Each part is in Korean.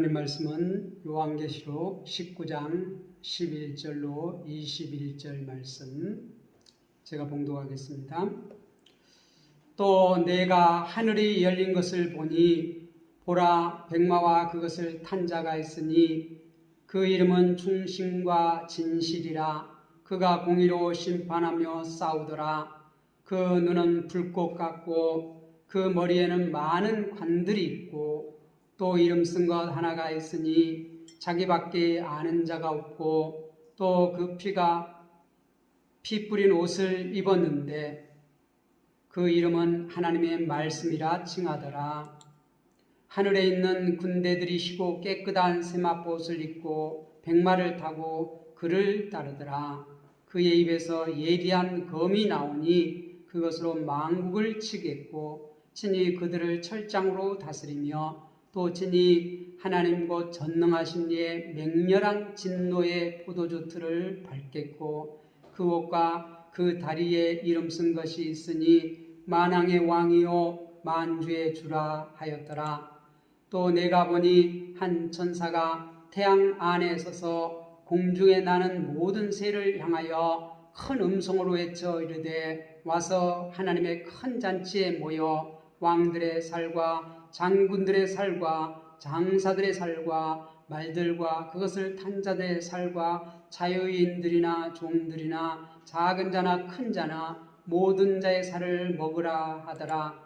하나님 말씀은 요한계시록 19장 11절로 21절 말씀 제가 봉독하겠습니다. 또 내가 하늘이 열린 것을 보니 보라 백마와 그것을 탄 자가 있으니 그 이름은 충신과 진실이라. 그가 공의로 심판하며 싸우더라. 그 눈은 불꽃 같고 그 머리에는 많은 관들이 있고 또 이름 쓴 것 하나가 있으니 자기밖에 아는 자가 없고 또 그 피 뿌린 옷을 입었는데 그 이름은 하나님의 말씀이라 칭하더라. 하늘에 있는 군대들이 쉬고 깨끗한 세마포옷을 입고 백마를 타고 그를 따르더라. 그의 입에서 예리한 검이 나오니 그것으로 만국을 치겠고 친히 그들을 철장으로 다스리며 또 친히 하나님 곧 전능하신 이의 맹렬한 진노의 포도주 틀을 밟겠고 그 옷과 그 다리에 이름 쓴 것이 있으니 만왕의 왕이요 만주의 주라 하였더라. 또 내가 보니 한 천사가 태양 안에 서서 공중에 나는 모든 새를 향하여 큰 음성으로 외쳐 이르되 와서 하나님의 큰 잔치에 모여 왕들의 살과 장군들의 살과 장사들의 살과 말들과 그것을 탄 자들의 살과 자유인들이나 종들이나 작은 자나 큰 자나 모든 자의 살을 먹으라 하더라.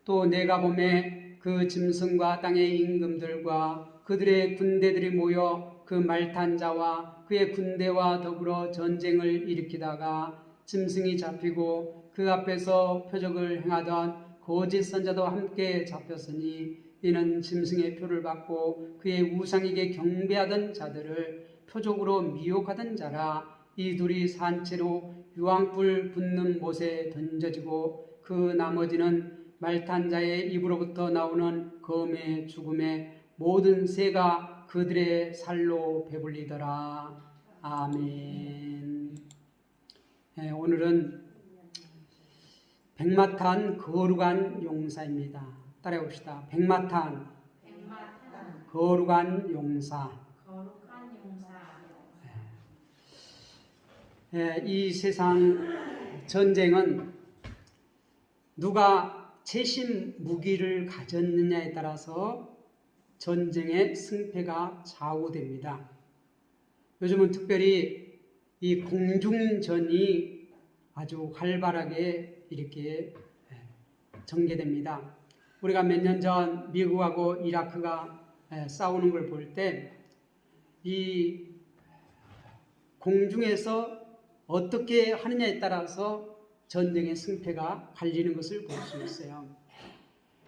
또 내가 보매 그 짐승과 땅의 임금들과 그들의 군대들이 모여 그 말탄 자와 그의 군대와 더불어 전쟁을 일으키다가 짐승이 잡히고 그 앞에서 표적을 행하던 거짓 선자도 함께 잡혔으니 이는 짐승의 표를 받고 그의 우상에게 경배하던 자들을 표적으로 미혹하던 자라. 이 둘이 산채로 유황불 붙는 못에 던져지고 그 나머지는 말탄 자의 입으로부터 나오는 검의 죽음에 모든 새가 그들의 살로 배불리더라. 아멘. 오늘은 백마탄 거룩한 용사입니다. 따라해봅시다. 백마탄 거룩한 용사. 이 세상 전쟁은 누가 최신 무기를 가졌느냐에 따라서 전쟁의 승패가 좌우됩니다. 요즘은 특별히 이 공중전이 아주 활발하게 이렇게 전개됩니다. 우리가 몇 년 전 미국하고 이라크가 싸우는 걸 볼 때 이 공중에서 어떻게 하느냐에 따라서 전쟁의 승패가 갈리는 것을 볼 수 있어요.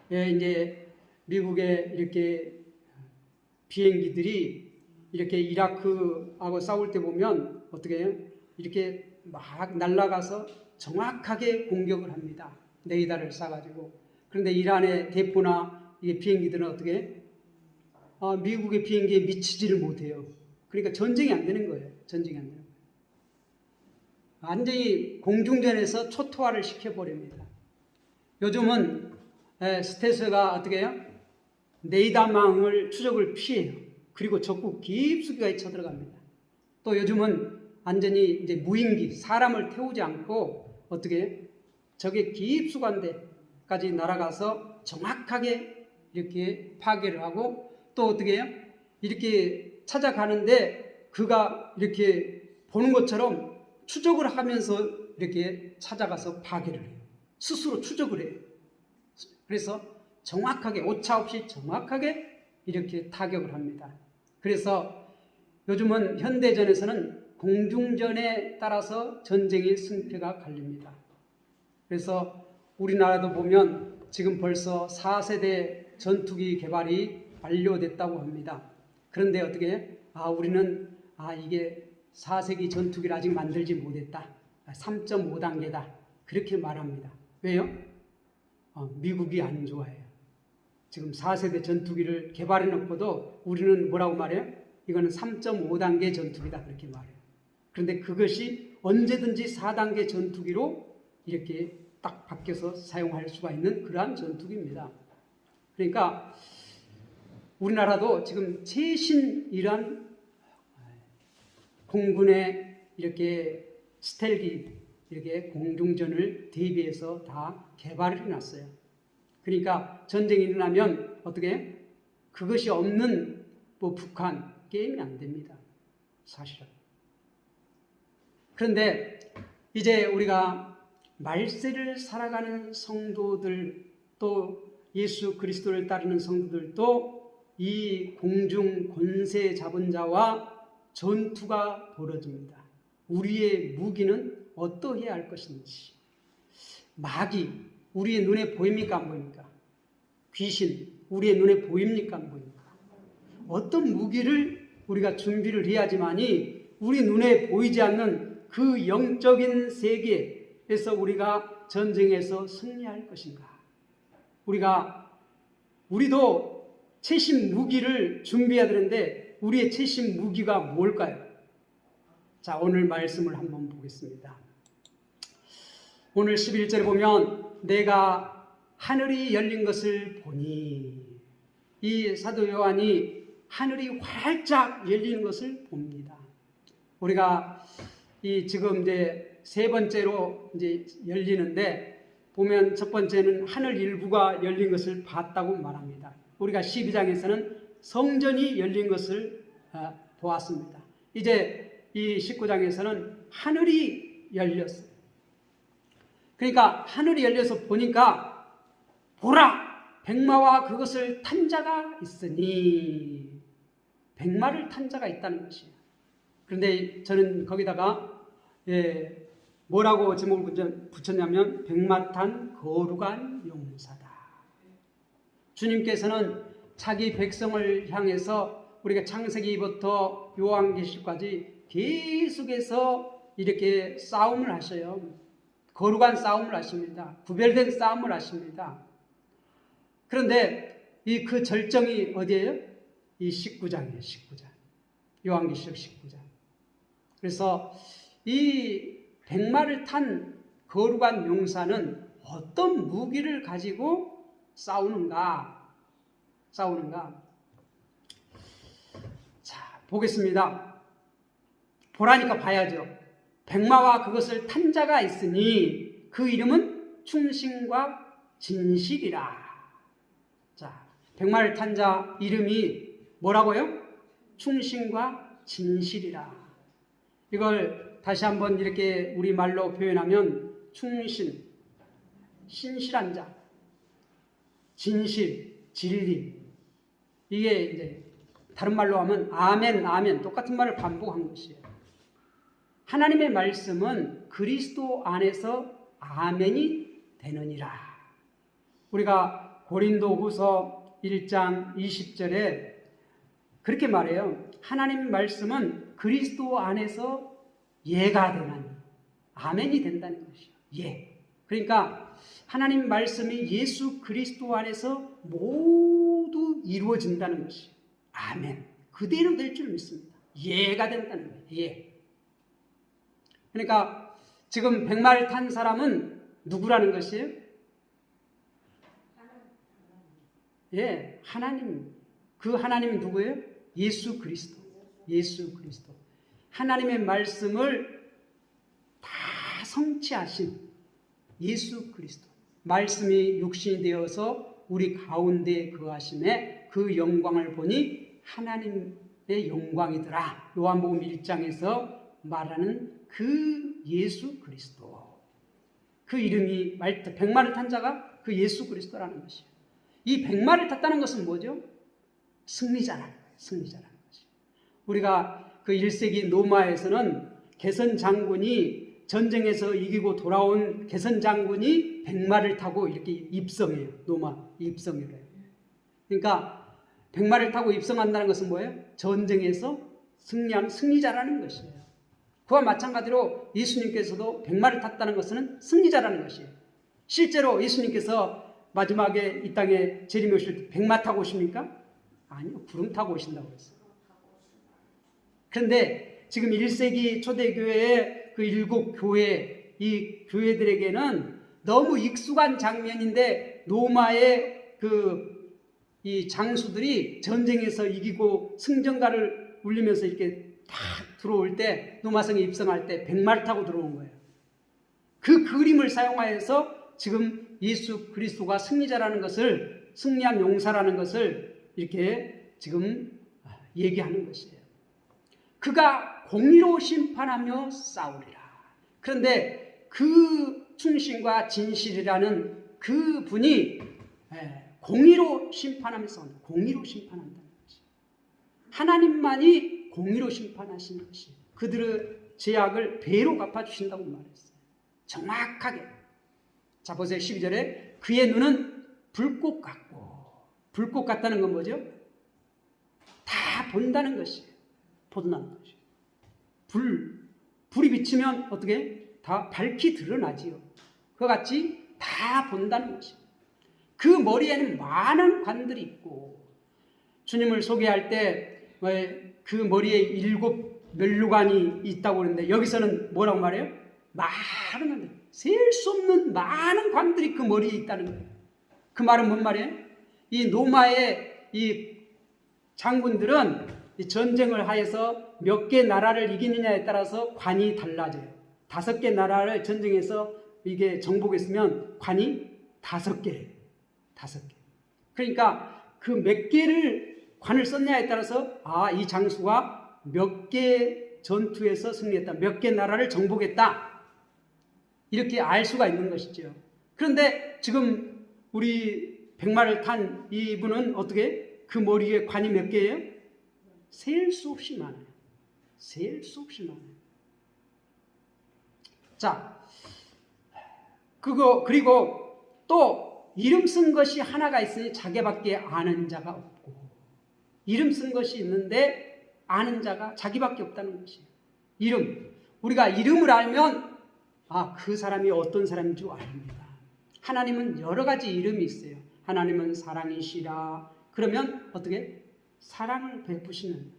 이제 미국의 이렇게 비행기들이 이렇게 이라크하고 싸울 때 보면 어떻게 해요? 이렇게 막 날아가서 정확하게 공격을 합니다. 레이더를 쏴가지고. 그런데 이란의 대포나 이게 비행기들은 어떻게 해요? 미국의 비행기에 미치지를 못해요. 그러니까 전쟁이 안 되는 거예요. 전쟁이 안 되는 거예요. 완전히 공중전에서 초토화를 시켜버립니다. 요즘은 스텔스가 어떻게 해요? 레이더망을 추적을 피해요. 그리고 적국 깊숙이가 쳐들어갑니다. 또 요즘은 완전히 이제 무인기, 사람을 태우지 않고 어떻게 해요? 적의 깊숙한 데까지 날아가서 정확하게 이렇게 파괴를 하고 또 어떻게 해요? 이렇게 찾아가는데 그가 이렇게 보는 것처럼 추적을 하면서 이렇게 찾아가서 파괴를 해요. 스스로 추적을 해요. 그래서 정확하게 오차 없이 정확하게 이렇게 타격을 합니다. 그래서 요즘은 현대전에서는 공중전에 따라서 전쟁의 승패가 갈립니다. 그래서 우리나라도 보면 지금 벌써 4세대 전투기 개발이 완료됐다고 합니다. 그런데 어떻게 해요? 우리는 이게 4세기 전투기를 아직 만들지 못했다. 3.5단계다. 그렇게 말합니다. 왜요? 미국이 안 좋아해요. 지금 4세대 전투기를 개발해 놓고도 우리는 뭐라고 말해요? 이거는 3.5단계 전투기다. 그렇게 말해요. 그런데 그것이 언제든지 4단계 전투기로 이렇게 딱 바뀌어서 사용할 수가 있는 그러한 전투기입니다. 그러니까 우리나라도 지금 최신이란 공군의 이렇게 스텔기 이렇게 공중전을 대비해서 다 개발을 해놨어요. 그러니까 전쟁이 일어나면 어떻게 그것이 없는 뭐 북한 게임이 안 됩니다. 사실은. 그런데 이제 우리가 말세를 살아가는 성도들 또 예수 그리스도를 따르는 성도들도 이 공중 권세 잡은 자와 전투가 벌어집니다. 우리의 무기는 어떠해야 할 것인지. 마귀 우리의 눈에 보입니까 안 보입니까? 귀신 우리의 눈에 보입니까 안 보입니까? 어떤 무기를 우리가 준비를 해야지만이 우리 눈에 보이지 않는 그 영적인 세계에서 우리가 전쟁에서 승리할 것인가? 우리도 최신 무기를 준비해야 되는데 우리의 최신 무기가 뭘까요? 자, 오늘 말씀을 한번 보겠습니다. 오늘 11절에 보면 내가 하늘이 열린 것을 보니, 이 사도 요한이 하늘이 활짝 열리는 것을 봅니다. 우리가 지금 이제 세 번째로 이제 열리는데 보면 첫 번째는 하늘 일부가 열린 것을 봤다고 말합니다. 우리가 12장에서는 성전이 열린 것을 보았습니다. 이제 이 19장에서는 하늘이 열렸어요. 그러니까 하늘이 열려서 보니까 보라! 백마와 그것을 탄 자가 있으니, 백마를 탄 자가 있다는 것이에요. 그런데 저는 거기다가 뭐라고 제목을 붙였냐면 백마 탄 거룩한 용사다. 주님께서는 자기 백성을 향해서 우리가 창세기부터 요한계시까지 계속해서 이렇게 싸움을 하셔요. 거룩한 싸움을 하십니다. 구별된 싸움을 하십니다. 그런데 그 절정이 어디예요? 이 19장이에요. 19장. 요한계시록 19장. 그래서 이 백마를 탄 거룩한 용사는 어떤 무기를 가지고 싸우는가? 자, 보겠습니다. 보라니까 봐야죠. 백마와 그것을 탄 자가 있으니 그 이름은 충신과 진실이라. 자, 백마를 탄 자 이름이 뭐라고요? 충신과 진실이라. 이걸 다시 한번 이렇게 우리말로 표현하면 충신, 신실한 자, 진실, 진리. 이게 이제 다른 말로 하면 아멘, 아멘. 똑같은 말을 반복한 것이에요. 하나님의 말씀은 그리스도 안에서 아멘이 되느니라. 우리가 고린도후서 1장 20절에 그렇게 말해요. 하나님 말씀은 그리스도 안에서 예가 되나니, 아멘이 된다는 것이에요. 예. 그러니까 하나님 말씀이 예수 그리스도 안에서 모두 이루어진다는 것이에요. 아멘. 그대로 될 줄 믿습니다. 예가 된다는 거예요. 예. 그러니까 지금 백마를 탄 사람은 누구라는 것이에요? 예, 하나님. 그 하나님이 누구예요? 예수 그리스도. 예수 그리스도. 하나님의 말씀을 다 성취하신 예수 그리스도. 말씀이 육신이 되어서 우리 가운데 거하심에 그 영광을 보니 하나님의 영광이더라. 요한복음 1장에서 말하는 그 예수 그리스도. 그 이름이 백마를 탄 자가 그 예수 그리스도라는 것이에요. 이 백마를 탔다는 것은 뭐죠? 승리자라는 거예요. 승리자라는 것이에요. 우리가 그 1세기 로마에서는 개선 장군이 전쟁에서 이기고 돌아온 개선 장군이 백마를 타고 이렇게 입성해요. 로마 입성을 해요. 그러니까 백마를 타고 입성한다는 것은 뭐예요? 전쟁에서 승리한 승리자라는 것이에요. 그와 마찬가지로 예수님께서도 백마를 탔다는 것은 승리자라는 것이에요. 실제로 예수님께서 마지막에 이 땅에 재림에 오실 때 백마 타고 오십니까? 아니요. 구름 타고 오신다고 그랬어요. 그런데 지금 1세기 초대교회의 그 7교회, 이 교회들에게는 너무 익숙한 장면인데 로마의 그 이 장수들이 전쟁에서 이기고 승전가를 울리면서 이렇게 딱 들어올 때, 노마성에 입성할 때 100마를 타고 들어온 거예요. 그 그림을 사용하여서 지금 예수 그리스도가 승리자라는 것을, 승리한 용사라는 것을 이렇게 지금 얘기하는 것이에요. 그가 공의로 심판하며 싸우리라. 그런데 그 충신과 진실이라는 그 분이 공의로 심판하며 싸운다. 공의로 심판한다는 것이. 하나님만이 공의로 심판하시는 것이. 그들의 죄악을 배로 갚아주신다고 말했어요. 정확하게. 자, 보세요. 12절에 그의 눈은 불꽃 같고, 불꽃 같다는 건 뭐죠? 다 본다는 것이에요. 본다는 것이에요. 불이 비치면 어떻게? 다 밝히 드러나지요. 그와 같이 다 본다는 것이에요. 그 머리에는 많은 관들이 있고, 주님을 소개할 때 그 머리에 7 면류관이 있다고 그러는데, 여기서는 뭐라고 말해요? 많은 관들, 셀 수 없는 많은 관들이 그 머리에 있다는 거예요. 그 말은 뭔 말이에요? 이 로마의 이 장군들은 이 전쟁을 하여서 몇 개 나라를 이기느냐에 따라서 관이 달라져요. 5개 나라를 전쟁에서 이게 정복했으면 관이 5개. 그러니까 그 몇 개를 관을 썼냐에 따라서 이 장수가 몇 개 전투에서 승리했다, 몇 개 나라를 정복했다, 이렇게 알 수가 있는 것이죠. 그런데 지금 우리 100마를 탄 이분은 어떻게? 그 머리에 관이 몇 개예요? 셀 수 없이 많아요. 셀 수 없이 많아요. 자, 그리고 또 이름 쓴 것이 하나가 있으니 자기밖에 아는 자가 없고, 이름 쓴 것이 있는데 아는 자가 자기밖에 없다는 것이에요. 이름. 우리가 이름을 알면 그 사람이 어떤 사람인 줄 압니다. 하나님은 여러 가지 이름이 있어요. 하나님은 사랑이시라. 그러면 어떻게? 사랑을 베푸시는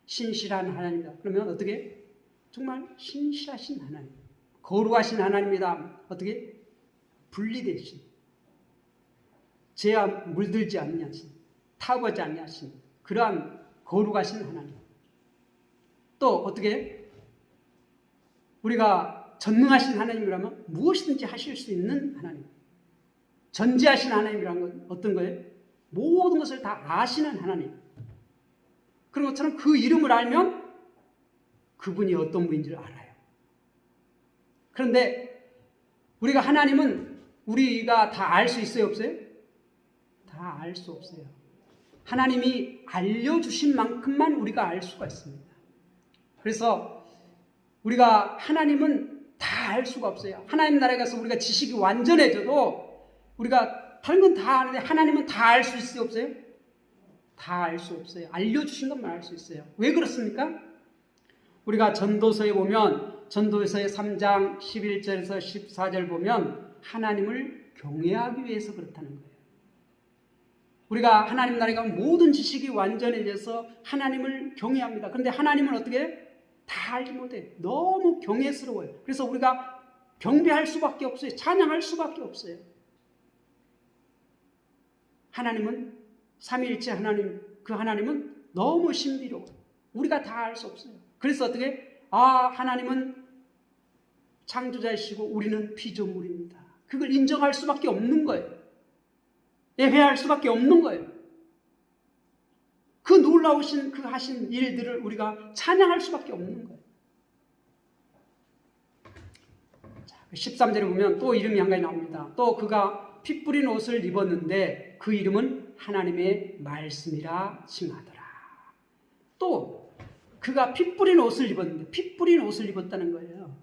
신실한 하나님이다. 그러면 어떻게? 정말 신실하신 하나님. 거룩하신 하나님이다. 어떻게? 분리되신, 죄와 물들지 않냐신, 타고하지 않냐신 그러한 거룩하신 하나님. 또 어떻게? 우리가 전능하신 하나님이라면 무엇이든지 하실 수 있는 하나님. 전지하신 하나님이라는 건 어떤 거예요? 모든 것을 다 아시는 하나님. 그런 것처럼 그 이름을 알면 그분이 어떤 분인지를 알아요. 그런데 우리가 하나님은 우리가 다 알 수 있어요, 없어요? 다 알 수 없어요. 하나님이 알려주신 만큼만 우리가 알 수가 있습니다. 그래서 우리가 하나님은 다 알 수가 없어요. 하나님 나라에 가서 우리가 지식이 완전해져도 우리가 다른 건 다 아는데 하나님은 다 알 수 있어요, 없어요? 다 알 수 없어요. 알려주신 것만 알 수 있어요. 왜 그렇습니까? 우리가 전도서에 보면, 전도서의 3장 11절에서 14절 보면 하나님을 경외하기 위해서 그렇다는 거예요. 우리가 하나님 나라에 가면 모든 지식이 완전해져서 하나님을 경외합니다. 그런데 하나님은 어떻게? 다 알지 못해. 너무 경외스러워요. 그래서 우리가 경배할 수밖에 없어요. 찬양할 수밖에 없어요. 하나님은 삼위일체 하나님, 그 하나님은 너무 신비로워. 우리가 다 알 수 없어요. 그래서 어떻게? 하나님은 창조자이시고 우리는 피조물입니다. 그걸 인정할 수밖에 없는 거예요. 예배할 수밖에 없는 거예요. 그 놀라우신 그 하신 일들을 우리가 찬양할 수밖에 없는 거예요. 자, 13절에 보면 또 이름이 한 가지 나옵니다. 또 그가 피 뿌린 옷을 입었는데 그 이름은 하나님의 말씀이라 칭하더라. 또 그가 피 뿌린 옷을 입었는데, 피 뿌린 옷을 입었다는 거예요.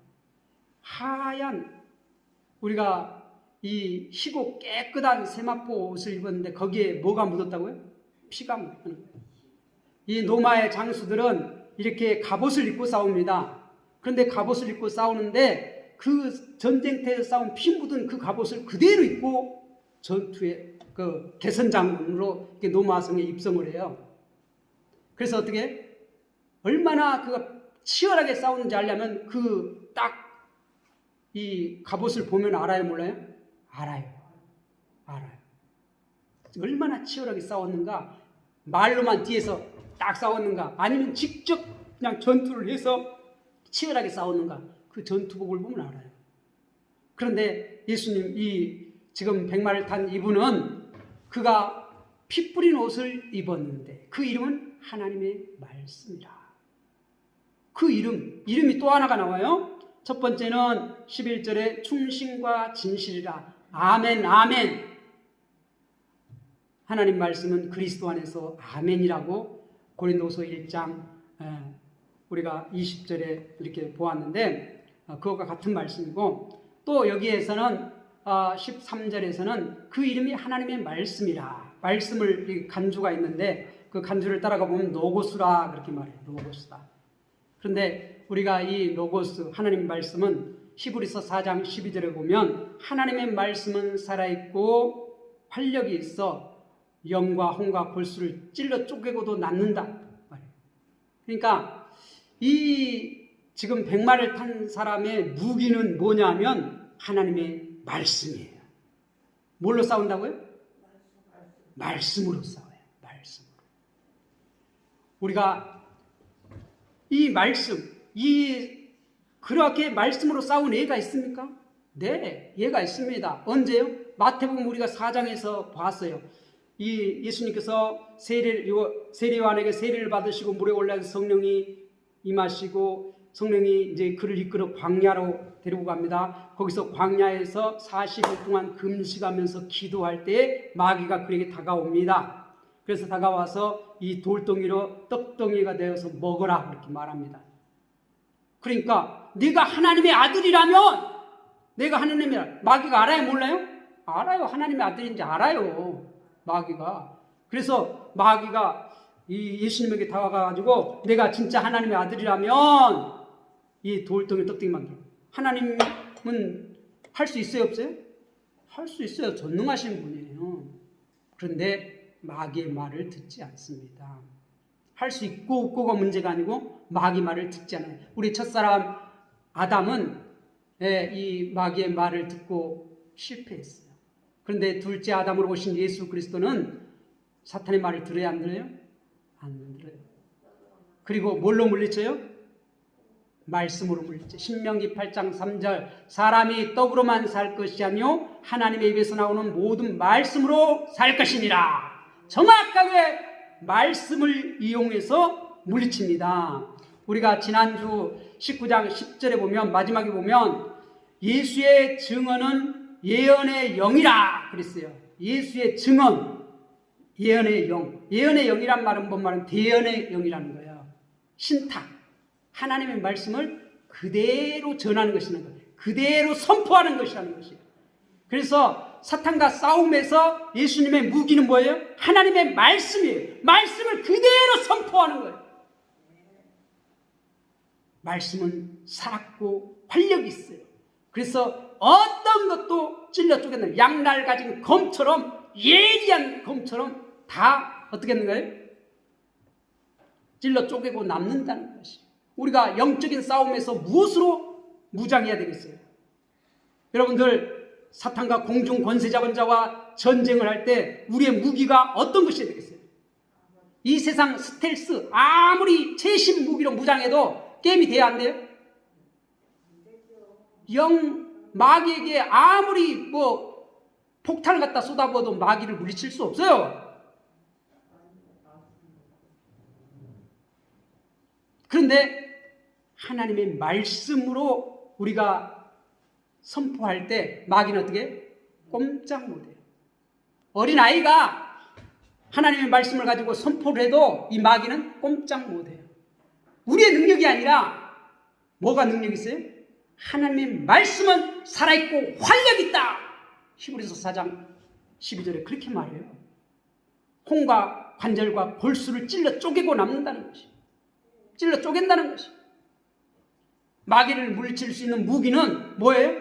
하얀, 우리가 이 희고 깨끗한 세마포 옷을 입었는데 거기에 뭐가 묻었다고요? 피가 묻었다는 거예요. 이 로마의 장수들은 이렇게 갑옷을 입고 싸웁니다. 그런데 갑옷을 입고 싸우는데 그 전쟁터에서 싸운 피 묻은 그 갑옷을 그대로 입고 전투에 그 개선장군으로 로마성에 입성을 해요. 그래서 어떻게? 얼마나 그가 치열하게 싸우는지 알려면 그 딱 이 갑옷을 보면 알아요, 몰라요? 알아요. 얼마나 치열하게 싸웠는가. 말로만 뒤에서 딱 싸웠는가, 아니면 직접 그냥 전투를 해서 치열하게 싸웠는가. 그 전투복을 보면 알아요. 그런데 예수님, 이 지금 백마를 탄 이분은 그가 피 뿌린 옷을 입었는데 그 이름은 하나님의 말씀이라. 그 이름이 또 하나가 나와요. 첫 번째는 11절에 충신과 진실이라. 아멘, 아멘. 하나님 말씀은 그리스도 안에서 아멘이라고 고린도서 1장 우리가 20절에 이렇게 보았는데 그것과 같은 말씀이고, 또 여기에서는 13절에서는 그 이름이 하나님의 말씀이라. 말씀을 간주가 있는데 그 간주를 따라가 보면 로고스라 그렇게 말해요. 로고스다. 그런데 우리가 이 로고스, 하나님 말씀은 히브리서 4장 12절에 보면 하나님의 말씀은 살아있고 활력이 있어 영과 혼과 골수를 찔러 쪼개고도 남는다 말이에요. 그러니까 이 지금 백마를 탄 사람의 무기는 뭐냐면 하나님의 말씀이에요. 뭘로 싸운다고요? 말씀으로 싸워요. 말씀으로. 우리가 이 말씀, 그렇게 말씀으로 싸운 예가 있습니까? 네, 예가 있습니다. 언제요? 마태복음 우리가 4장에서 봤어요. 이 예수님께서 세례요한에게 세례를 받으시고 물에 올라서 성령이 임하시고 성령이 이제 그를 이끌어 광야로 데리고 갑니다. 거기서 광야에서 40일 동안 금식하면서 기도할 때 마귀가 그에게 다가옵니다. 그래서 다가와서 이 돌덩이로 떡덩이가 되어서 먹어라 그렇게 말합니다. 그러니까 네가 하나님의 아들이라면, 내가 하나님의, 마귀가 알아요 몰라요? 알아요. 하나님의 아들인지 알아요. 마귀가. 그래서 마귀가 이 예수님에게 다가가가지고 내가 진짜 하나님의 아들이라면 이 돌덩이 떡덩이 만들어. 하나님은 할 수 있어요 없어요? 할 수 있어요. 전능하신 분이에요. 그런데 마귀의 말을 듣지 않습니다. 할 수 있고 없고가 문제가 아니고 마귀 말을 듣지 않아요. 우리 첫사람 아담은 이 마귀의 말을 듣고 실패했어요. 그런데 둘째 아담으로 오신 예수 그리스도는 사탄의 말을 들어야 안 들어요? 안 들어요. 그리고 뭘로 물리쳐요? 말씀으로 물리쳐. 신명기 8장 3절 사람이 떡으로만 살 것이 아니요 하나님의 입에서 나오는 모든 말씀으로 살 것이니라. 정확하게 말씀을 이용해서 물리칩니다. 우리가 지난주 19장 10절에 보면, 마지막에 보면 예수의 증언은 예언의 영이라 그랬어요. 예수의 증언, 예언의 영. 예언의 영이란 말은 뭔 말은 대언의 영이라는 거예요. 신탁. 하나님의 말씀을 그대로 전하는 것이라는 거예요. 그대로 선포하는 것이라는 것이에요. 그래서 사탄과 싸움에서 예수님의 무기는 뭐예요? 하나님의 말씀이에요. 말씀을 그대로 선포하는 거예요. 말씀은 살았고 활력이 있어요. 그래서 어떤 것도 찔러 쪼개는 양날 가진 검처럼, 예리한 검처럼 다 어떻게 하는 거예요? 찔러 쪼개고 남는다는 것이에요. 우리가 영적인 싸움에서 무엇으로 무장해야 되겠어요? 여러분들, 사탄과 공중 권세 잡은 자와 전쟁을 할 때 우리의 무기가 어떤 것이 되겠어요? 이 세상 스텔스, 아무리 최신 무기로 무장해도 게임이 돼야 안 돼요? 마귀에게 아무리 폭탄을 갖다 쏟아부어도 마귀를 물리칠 수 없어요. 그런데 하나님의 말씀으로 우리가 선포할 때 마귀는 어떻게? 꼼짝 못해요. 어린아이가 하나님의 말씀을 가지고 선포를 해도 이 마귀는 꼼짝 못해요. 우리의 능력이 아니라 뭐가 능력이 있어요? 하나님의 말씀은 살아있고 활력이 있다. 히브리서 4장 12절에 그렇게 말해요. 혼과 관절과 골수를 찔러 쪼개고 남는다는 것이, 찔러 쪼갠다는 것이. 마귀를 물리칠 수 있는 무기는 뭐예요?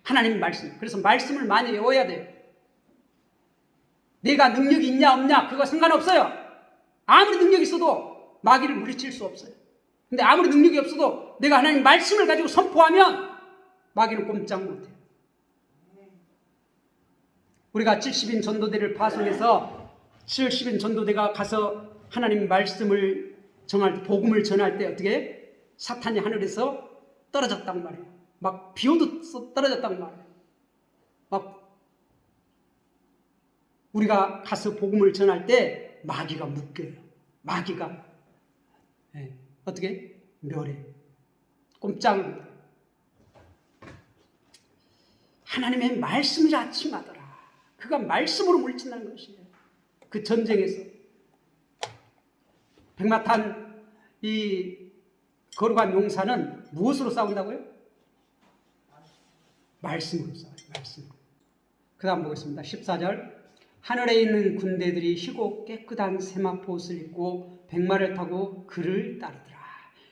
하나님의 말씀. 그래서 말씀을 많이 외워야 돼요. 내가 능력이 있냐 없냐 그거 상관없어요. 아무리 능력이 있어도 마귀를 물리칠 수 없어요. 근데 아무리 능력이 없어도 내가 하나님 말씀을 가지고 선포하면 마귀는 꼼짝 못해요. 우리가 70인 전도대를 파송해서 70인 전도대가 가서 하나님 말씀을 정할 때, 복음을 전할 때 어떻게 해? 사탄이 하늘에서 떨어졌단 말이에요. 막 비오듯 떨어졌단 말이에요. 막 우리가 가서 복음을 전할 때 마귀가 묶여요. 마귀가 어떻게? 멸해. 꼼짝을 못해. 하나님의 말씀이 자침하더라. 그가 말씀으로 물리친다는 것이에요. 그 전쟁에서 백마탄 이 거룩한 용사는 무엇으로 싸운다고요? 말씀으로 싸워요. 말씀으로. 그 다음 보겠습니다. 14절. 하늘에 있는 군대들이 희고 깨끗한 세마포 옷을 입고 백마를 타고 그를 따르더라.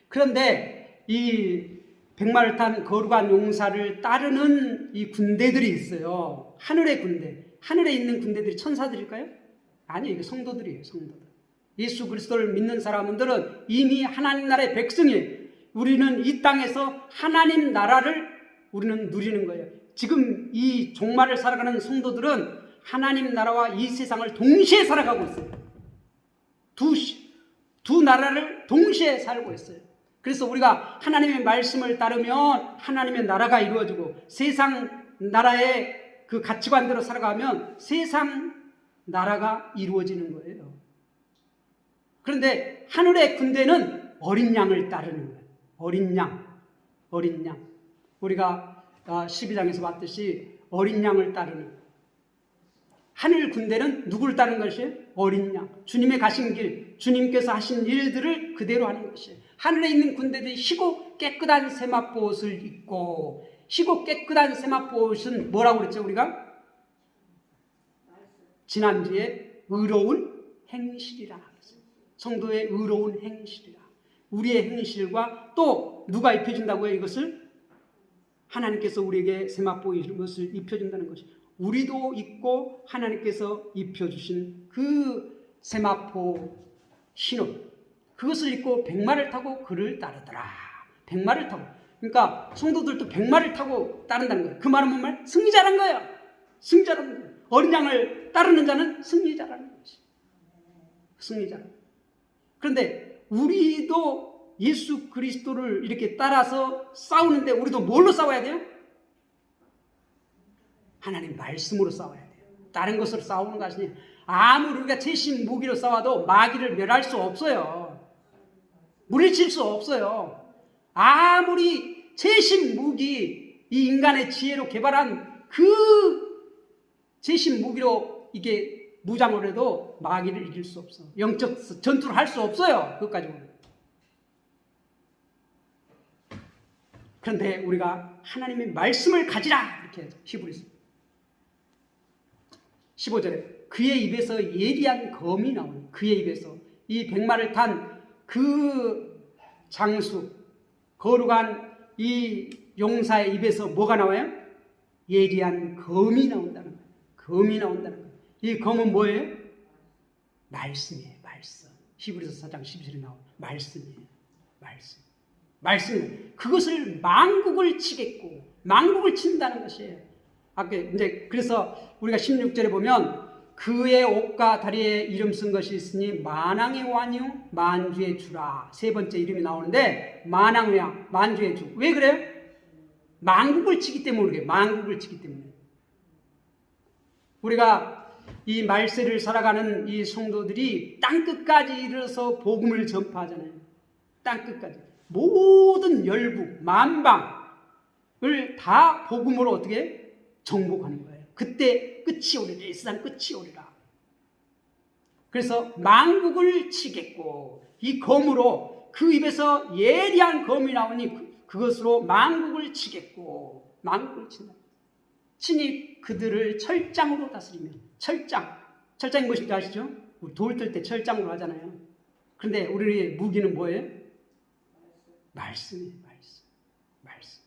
그런데 이 백마를 탄 거룩한 용사를 따르는 이 군대들이 있어요. 하늘의 군대. 하늘에 있는 군대들이 천사들일까요? 아니요. 이게 성도들이에요. 성도들. 예수 그리스도를 믿는 사람들은 이미 하나님 나라의 백성이에요. 우리는 이 땅에서 하나님 나라를 우리는 누리는 거예요. 지금 이 종말을 살아가는 성도들은 하나님 나라와 이 세상을 동시에 살아가고 있어요. 두 나라를 동시에 살고 있어요. 그래서 우리가 하나님의 말씀을 따르면 하나님의 나라가 이루어지고 세상 나라의 그 가치관대로 살아가면 세상 나라가 이루어지는 거예요. 그런데 하늘의 군대는 어린 양을 따르는 거예요. 어린 양. 어린 양. 우리가 12장에서 봤듯이 어린 양을 따르는 하늘 군대는 누구를 따르는 것이에요? 어린 양. 주님의 가신 길, 주님께서 하신 일들을 그대로 하는 것이에요. 하늘에 있는 군대들이 희고 깨끗한 세마포 옷을 입고, 희고 깨끗한 세마포 옷은 뭐라고 그랬죠, 우리가? 지난주에 의로운 행실이라. 성도의 의로운 행실이라. 우리의 행실과 또 누가 입혀준다고요, 이것을? 하나님께서 우리에게 세마포 옷을 입혀준다는 것이. 우리도 입고 하나님께서 입혀주신 그 세마포 신옷, 그것을 입고 백마를 타고 그를 따르더라. 백마를 타고. 그러니까 성도들도 백마를 타고 따른다는 거예요. 그 말은 뭔 말? 승리자라는 거예요. 승리자라는 거예요. 어린 양을 따르는 자는 승리자라는 것이. 승리자라는 거예요. 그런데 우리도 예수 그리스도를 이렇게 따라서 싸우는데 우리도 뭘로 싸워야 돼요? 하나님 말씀으로 싸워야 돼요. 다른 것으로 싸우는 것이 아무리 우리가 최신 무기로 싸워도 마귀를 멸할 수 없어요. 물리칠 수 없어요. 아무리 최신 무기, 이 인간의 지혜로 개발한 그 최신 무기로 이게 무장을 해도 마귀를 이길 수 없어. 영적 전투를 할 수 없어요. 그것까지는. 그런데 우리가 하나님의 말씀을 가지라 이렇게 히브리서 15절에 그의 입에서 예리한 검이 나오는, 그의 입에서 이 백마를 탄 그 장수 거룩한 이 용사의 입에서 뭐가 나와요? 예리한 검이 나온다는 거예요. 검이 나온다는 거예요. 이 검은 뭐예요? 말씀이에요. 말씀. 히브리서 4장 12절에 나오는 말씀이에요. 말씀. 말씀. 그것을 만국을 치겠고, 만국을 친다는 것이에요. 아까 이제 그래서 우리가 16절에 보면 그의 옷과 다리에 이름 쓴 것이 있으니 만왕의 왕이요 만주의 주라. 세 번째 이름이 나오는데 만왕의 왕, 만주의 주. 왜 그래요? 만국을 치기 때문에 그래요. 만국을 치기 때문에. 우리가 이 말세를 살아가는 이 성도들이 땅끝까지 이르러서 복음을 전파하잖아요. 땅끝까지. 모든 열국, 만방을 다 복음으로 어떻게 정복하는 거예요. 그때 끝이 오리라. 이 세상 끝이 오리라. 그래서 만국을 치겠고, 이 검으로 그 입에서 예리한 검이 나오니 그것으로 만국을 치겠고, 만국을 친다. 친히 그들을 철장으로 다스리며. 철장이 무엇인지 아시죠? 우리 돌 뜰 때 철장으로 하잖아요. 그런데 우리의 무기는 뭐예요? 말씀이에요. 말씀.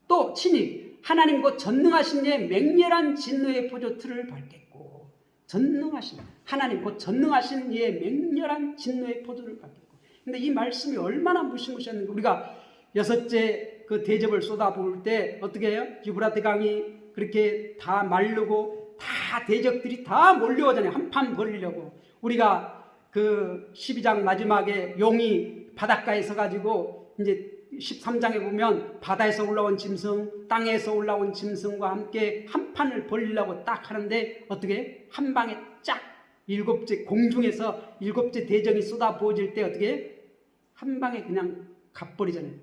또 친히 하나님 곧 전능하신 이의 맹렬한 진노의 포도틀을 밟겠고, 전능하신 하나님 곧 전능하신 이의 맹렬한 진노의 포도를 밟겠고. 근데 이 말씀이 얼마나 무시무시했는가. 우리가 여섯째 그 대접을 쏟아부을 때 어떻게 해요? 유브라데 강이 그렇게 다 마르고 다 다 대적들이 다 몰려오잖아요. 한판 벌리려고. 우리가 그 12장 마지막에 용이 바닷가에 서가지고 이제 13장에 보면 바다에서 올라온 짐승, 땅에서 올라온 짐승과 함께 한 판을 벌리려고 딱 하는데 어떻게 한 방에 쫙 일곱째 공중에서 일곱째 대정이 쏟아 부어질 때 어떻게 한 방에 그냥 갚버리잖아요.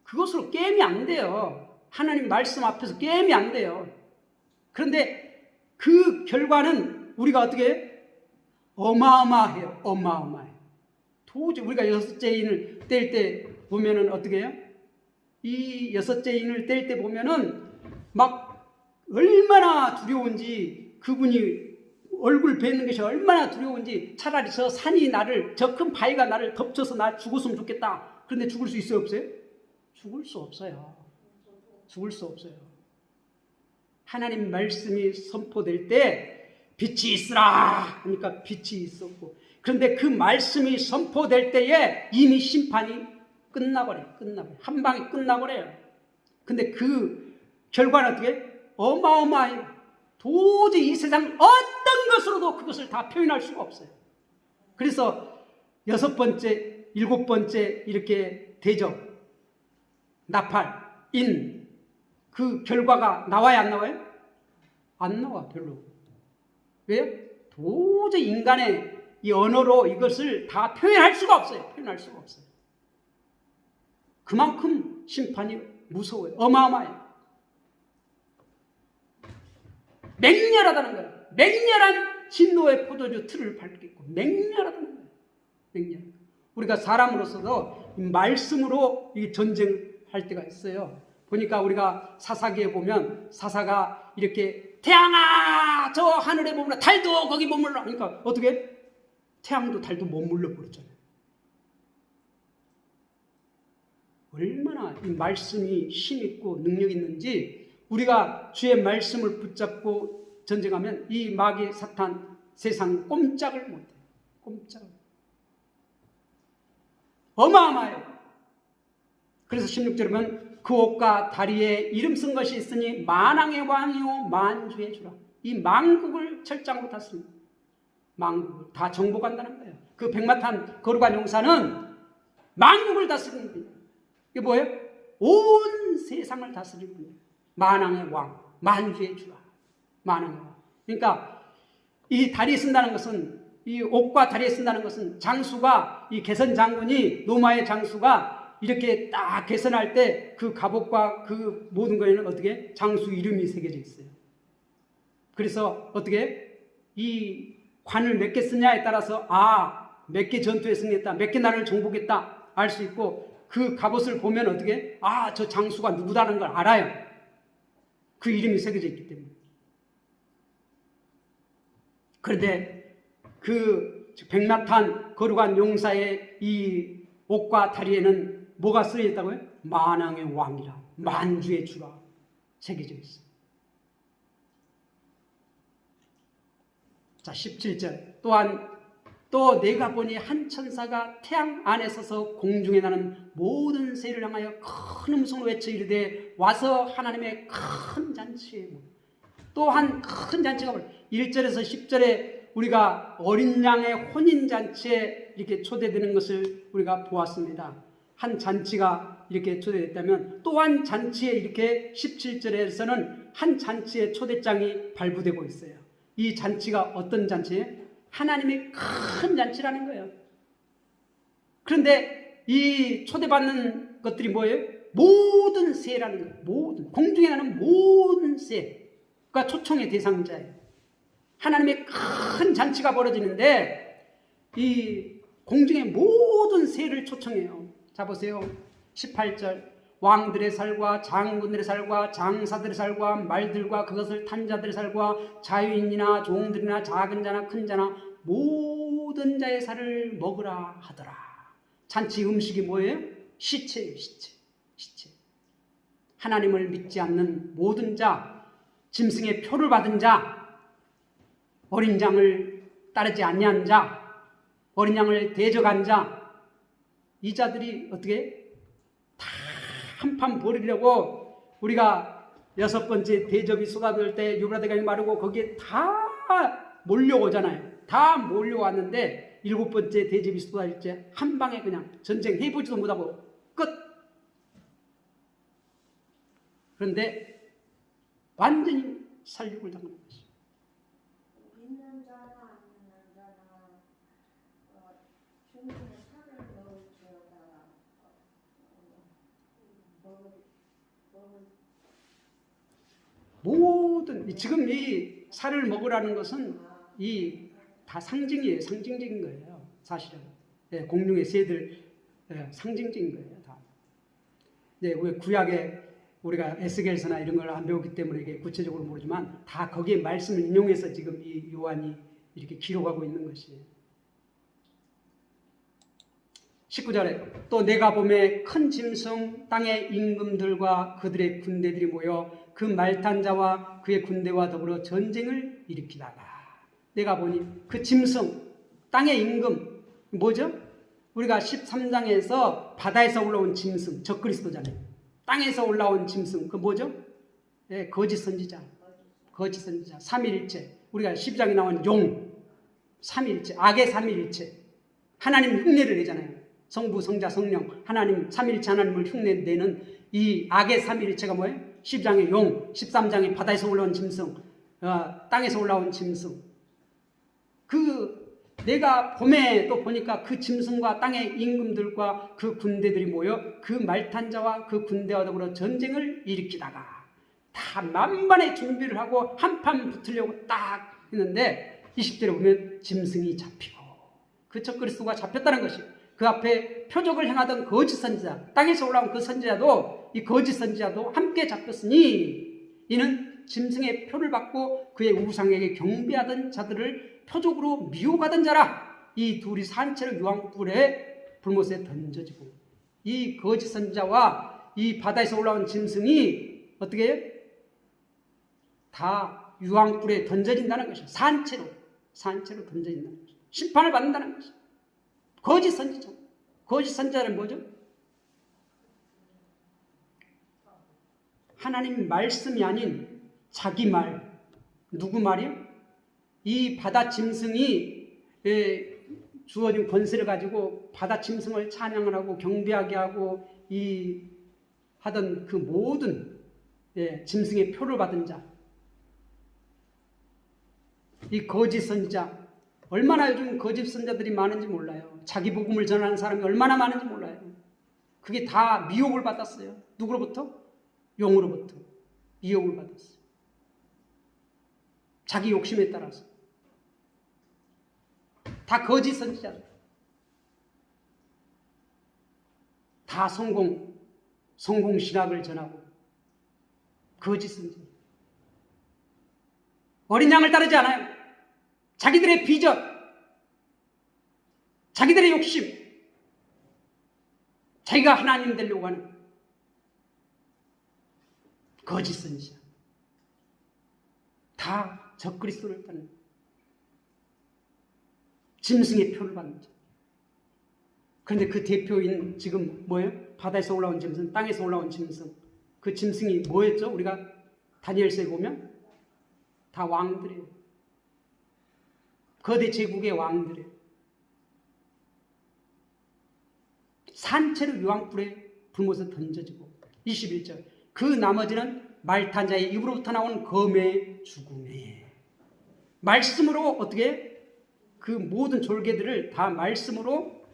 그것으로 게임이 안 돼요. 하나님 말씀 앞에서 게임이 안 돼요. 그런데 그 결과는 우리가 어떻게 어마어마해요. 어마어마해요. 도저히 우리가 여섯째 인을 뗄 때 보면은 어떻게 해요? 이 여섯째 인을 뗄 때 보면은 막 얼마나 두려운지, 그분이 얼굴 뵙는 것이 얼마나 두려운지, 차라리 저 산이 나를, 저 큰 바위가 나를 덮쳐서 나 죽었으면 좋겠다. 그런데 죽을 수 있어요, 없어요? 죽을 수 없어요. 죽을 수 없어요. 하나님 말씀이 선포될 때 빛이 있으라 하니까 빛이 있었고, 그런데 그 말씀이 선포될 때에 이미 심판이 끝나버려요. 한 방에 끝나버려요. 근데 그 결과는 어떻게? 어마어마해요. 도저히 이 세상 어떤 것으로도 그것을 다 표현할 수가 없어요. 그래서 여섯 번째, 일곱 번째 이렇게 대적, 나팔, 인, 그 결과가 나와야 안 나와요? 안 나와, 별로. 왜요? 도저히 인간의 이 언어로 이것을 다 표현할 수가 없어요. 표현할 수가 없어요. 그만큼 심판이 무서워요. 어마어마해요. 맹렬하다는 거예요. 맹렬한 진노의 포도주 틀을 밟겠고 맹렬하다는 거예요. 맹렬. 우리가 사람으로서도 말씀으로 이 전쟁할 때가 있어요. 보니까 우리가 사사기에 보면 사사가 이렇게 태양아 저 하늘에 머물러, 달도 거기 머물러. 그러니까 어떻게? 태양도 달도 머물러 버렸잖아요. 얼마나 이 말씀이 힘있고 능력 있는지, 우리가 주의 말씀을 붙잡고 전쟁하면 이 마귀 사탄 세상 꼼짝을 못해요. 꼼짝을. 어마어마해요. 그래서 16절에 보면 그 옷과 다리에 이름 쓴 것이 있으니 만왕의 왕이요 만주의 주라. 이 만국을 철장으로 다스립니다. 만국을 다 정복한다는 거예요. 그 백마탄 거룩한 용사는 만국을 다스리는 분이에요. 이게 뭐예요? 온 세상을 다스리는 분이에요. 만왕의 왕, 만주의 주라. 만왕의 왕. 그러니까 이 다리에 쓴다는 것은, 이 옷과 다리에 쓴다는 것은 장수가, 이 개선 장군이, 로마의 장수가 이렇게 딱 개선할 때 그 갑옷과 그 모든 거에는 어떻게? 장수 이름이 새겨져 있어요. 그래서 어떻게? 이 관을 몇 개 쓰냐에 따라서 몇 개 전투에 승리했다, 몇 개 나라를 정복했다 알 수 있고, 그 갑옷을 보면 어떻게? 저 장수가 누구다는 걸 알아요. 그 이름이 새겨져 있기 때문에. 그런데 그 백마탄 거룩한 용사의 이 옷과 다리에는 뭐가 쓰여 있다고요? 만왕의 왕이라, 만주의 주라 새겨져 있어요. 자, 17절. 또한 또 내가 보니 한 천사가 태양 안에 서서 공중에 나는 모든 새를 향하여 큰 음성으로 외쳐 이르되 와서 하나님의 큰 잔치에 또 한 큰 잔치가 1절에서 10절에 우리가 어린 양의 혼인잔치에 이렇게 초대되는 것을 우리가 보았습니다. 한 잔치가 이렇게 초대됐다면 또 한 잔치에 이렇게 17절에서는 한 잔치의 초대장이 발부되고 있어요. 이 잔치가 어떤 잔치예요? 하나님의 큰 잔치라는 거예요. 그런데 이 초대받는 것들이 뭐예요? 모든 새라는 거예요. 모든, 공중에 나는 모든 새가 초청의 대상자예요. 하나님의 큰 잔치가 벌어지는데 이 공중의 모든 새를 초청해요. 자 보세요. 18절. 왕들의 살과 장군들의 살과 장사들의 살과 말들과 그것을 탄 자들의 살과 자유인이나 종들이나 작은 자나 큰 자나 모든 자의 살을 먹으라 하더라. 잔치 음식이 뭐예요? 시체예요. 시체. 하나님을 믿지 않는 모든 자, 짐승의 표를 받은 자, 어린 양을 따르지 아니한 자, 어린 양을 대적한 자, 이 자들이 어떻게 한판 벌이려고 우리가 여섯 번째 대접이 쏟아질 때 유브라데강이 마르고 거기에 다 몰려오잖아요. 다 몰려왔는데 일곱 번째 대접이 쏟아질 때 한 방에 그냥 전쟁 해보지도 못하고 끝. 그런데 완전히 살육을 당하는 것이죠. 있는 자나 안 있는 자나 주님의 살을 넣을지어다 모든 지금 이 살을 먹으라는 것은 이 다 상징이에요. 상징적인 거예요. 사실은 공룡의 새들 상징적인 거예요. 다. 왜 구약에 우리가 에스겔서나 이런 걸 안 배웠기 때문에 이게 구체적으로 모르지만 다 거기에 말씀을 인용해서 지금 이 요한이 이렇게 기록하고 있는 것이에요. 19절에 또 내가 보매 큰 짐승 땅의 임금들과 그들의 군대들이 모여 그 말탄 자와 그의 군대와 더불어 전쟁을 일으키다가 내가 보니 그 짐승 땅의 임금 뭐죠? 우리가 13장에서 바다에서 올라온 짐승 적그리스도잖아요. 땅에서 올라온 짐승 그 뭐죠? 거짓 선지자 거짓 선지자 삼위일체 우리가 12장에 나온 용 삼위일체 악의 삼위일체 하나님 흉내를 내잖아요. 성부 성자 성령 하나님 삼위일체 하나님을 흉내내는 이 악의 삼위일체가 뭐예요? 12장의 용 13장의 바다에서 올라온 짐승 땅에서 올라온 짐승 내가 봄에 또 보니까 그 짐승과 땅의 임금들과 그 군대들이 모여 그 말탄 자와 그 군대와 더불어 전쟁을 일으키다가 다 만반의 준비를 하고 한판 붙으려고 딱 했는데 20절에 보면 짐승이 잡히고 그 적그리스도가 잡혔다는 것이 그 앞에 표적을 행하던 거짓 선지자 땅에서 올라온 그 선지자도 이 거짓 선지자도 함께 잡혔으니 이는 짐승의 표를 받고 그의 우상에게 경배하던 자들을 표적으로 미혹하던 자라. 이 둘이 산채로 유황불에 불못에 던져지고 이 거짓 선지자와 이 바다에서 올라온 짐승이 어떻게 해요? 다 유황불에 던져진다는 것이에요. 산채로 던져진다는 것이에요. 심판을 받는다는 것이에요. 거짓 선지자 거짓 선지자는 뭐죠? 하나님 말씀이 아닌 자기 말 누구 말이요? 이 바다 짐승이 주어진 권세를 가지고 바다 짐승을 찬양을 하고 경배하게 하고 하던 그 모든 짐승의 표를 받은 자, 이 거짓 선지자 얼마나 요즘 거짓 선자들이 많은지 몰라요. 자기 복음을 전하는 사람이 얼마나 많은지 몰라요. 그게 다 미혹을 받았어요. 누구로부터? 용으로부터 미혹을 받았어요. 자기 욕심에 따라서 다 거짓 선지자, 다 성공 신학을 전하고 거짓 선지자. 어린 양을 따르지 않아요. 자기들의 비전, 자기들의 욕심, 자기가 하나님 되려고 하는 거짓 선지자. 다 적그리스도를 따르는 짐승의 표를 받는 자. 그런데 그 대표인 지금 뭐예요? 바다에서 올라온 짐승, 땅에서 올라온 짐승. 그 짐승이 뭐였죠? 우리가 다니엘서에 보면 다 왕들이에요. 거대 제국의 왕들이에요. 산채로 유황불에 불못에 던져지고 21절 그 나머지는 말탄 자의 입으로부터 나온 검의 죽음에 말씀으로 어떻게 그 모든 졸개들을 다 말씀으로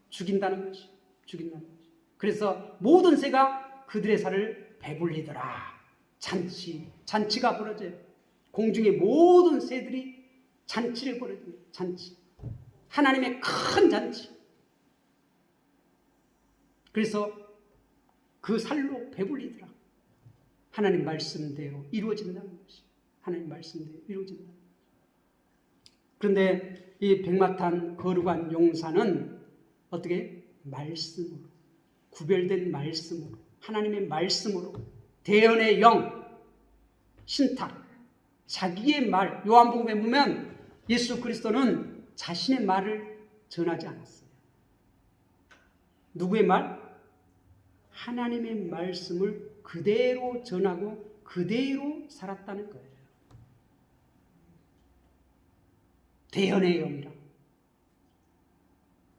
죽인다는 것이 죽인다는 것이. 그래서 모든 새가 그들의 살을 배불리더라. 잔치가 벌어져요. 공중의 모든 새들이 잔치를 벌여줍니다. 잔치. 하나님의 큰 잔치. 그래서 그 살로 배불리더라. 하나님 말씀대로 이루어진다는 것이. 하나님 말씀대로 이루어진다. 그런데 이 백마탄 거룩한 용사는 어떻게? 말씀으로, 구별된 말씀으로, 하나님의 말씀으로, 대언의 영, 신탁, 자기의 말. 요한복음에 보면 예수 그리스도는 자신의 말을 전하지 않았어요. 누구의 말? 하나님의 말씀을 그대로 전하고 그대로 살았다는 거예요. 대언의 영이라.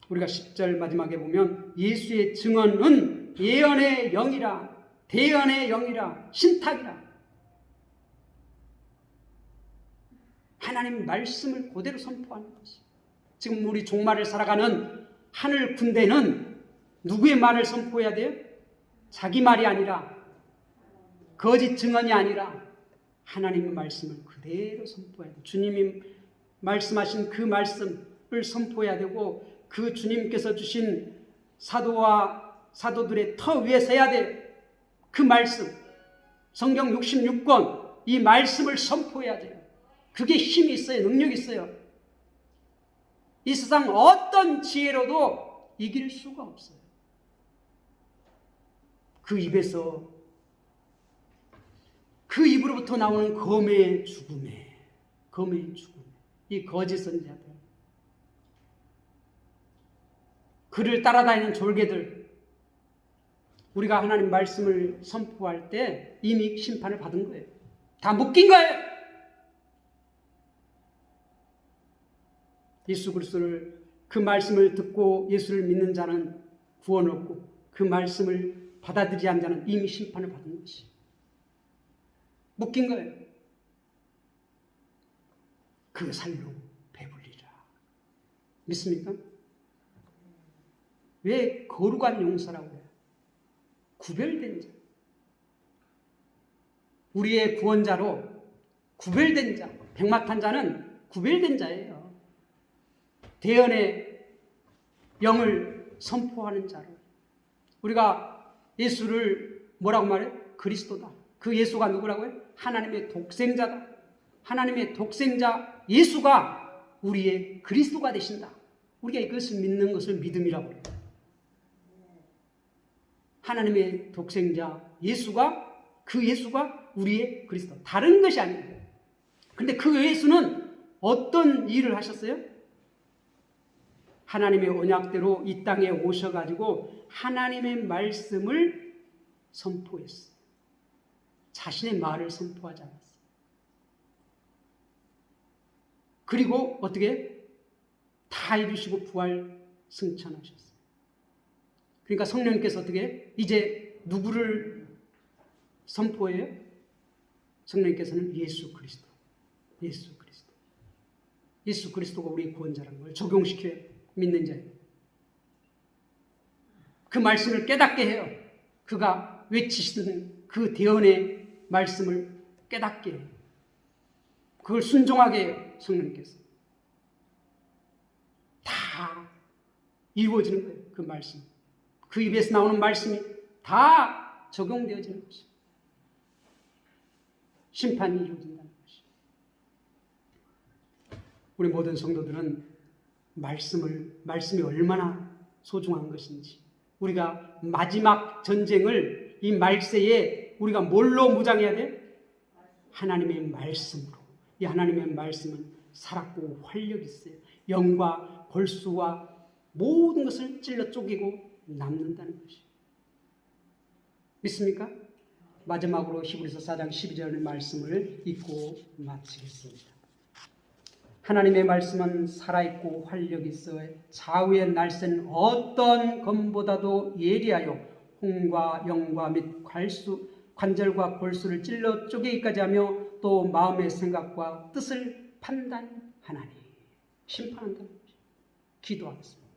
우리가 10절 마지막에 보면 예수의 증언은 예언의 영이라, 대언의 영이라, 신탁이라. 하나님 말씀을 그대로 선포하는 것이. 지금 우리 종말을 살아가는 하늘 군대는 누구의 말을 선포해야 돼요? 자기 말이 아니라, 거짓 증언이 아니라 하나님의 말씀을 그대로 선포해야 돼요. 주님이 말씀하신 그 말씀을 선포해야 되고, 그 주님께서 주신 사도와 사도들의 터 위에 서야 돼요. 그 말씀, 성경 66권, 이 말씀을 선포해야 돼요. 그게 힘이 있어요. 능력이 있어요. 이 세상 어떤 지혜로도 이길 수가 없어요. 그 입에서, 그 입으로부터 나오는 검의 죽음에, 이 거짓 선지자들, 그를 따라다니는 졸개들, 우리가 하나님 말씀을 선포할 때 이미 심판을 받은 거예요. 다 묶인 거예요. 예수 그리스도를, 그 말씀을 듣고 예수를 믿는 자는 구원 얻고, 그 말씀을 받아들이지 않는 자는 이미 심판을 받은 것이 묶인 거예요. 그 살로 배불리라. 믿습니까? 왜 거룩한 용사라고 해요? 구별된 자, 우리의 구원자로 구별된 자, 백마탄 자는 구별된 자예요. 대언의 영을 선포하는 자로. 우리가 예수를 뭐라고 말해요? 그리스도다. 그 예수가 누구라고요? 하나님의 독생자다. 하나님의 독생자 예수가 우리의 그리스도가 되신다. 우리가 이것을 믿는 것을 믿음이라고 해요. 하나님의 독생자 예수가, 그 예수가 우리의 그리스도. 다른 것이 아니에요. 그런데 그 예수는 어떤 일을 하셨어요? 하나님의 언약대로 이 땅에 오셔가지고 하나님의 말씀을 선포했어요. 자신의 말을 선포하지 않았어요. 그리고 어떻게? 다 이루시고 부활 승천하셨어요. 그러니까 성령님께서 어떻게? 이제 누구를 선포해요? 성령님께서는 예수 그리스도. 예수 그리스도가 우리의 구원자라는 걸 적용시켜요. 믿는 자예요. 그 말씀을 깨닫게 해요. 그가 외치시는 그 대언의 말씀을 깨닫게 해요. 그걸 순종하게 해요. 성령님께서. 다 이루어지는 거예요. 그 말씀. 그 입에서 나오는 말씀이 다 적용되어지는 것이에요. 심판이 이루어진다는 것이에요. 우리 모든 성도들은 말씀이 얼마나 소중한 것인지, 우리가 마지막 전쟁을 이 말세에 우리가 뭘로 무장해야 돼? 하나님의 말씀으로. 이 하나님의 말씀은 살았고 활력이 있어요. 영과 골수와 모든 것을 찔러 쪼개고 남는다는 것이에요. 믿습니까? 마지막으로 히브리서 4장 12절의 말씀을 읽고 마치겠습니다. 하나님의 말씀은 살아있고 활력이 있어 좌우의 날쌘 어떤 검보다도 예리하여 홍과 영과 및 관절과 골수를 찔러 쪼개기까지 하며 또 마음의 생각과 뜻을 판단하나니. 심판한다는 것이죠. 기도하겠습니다.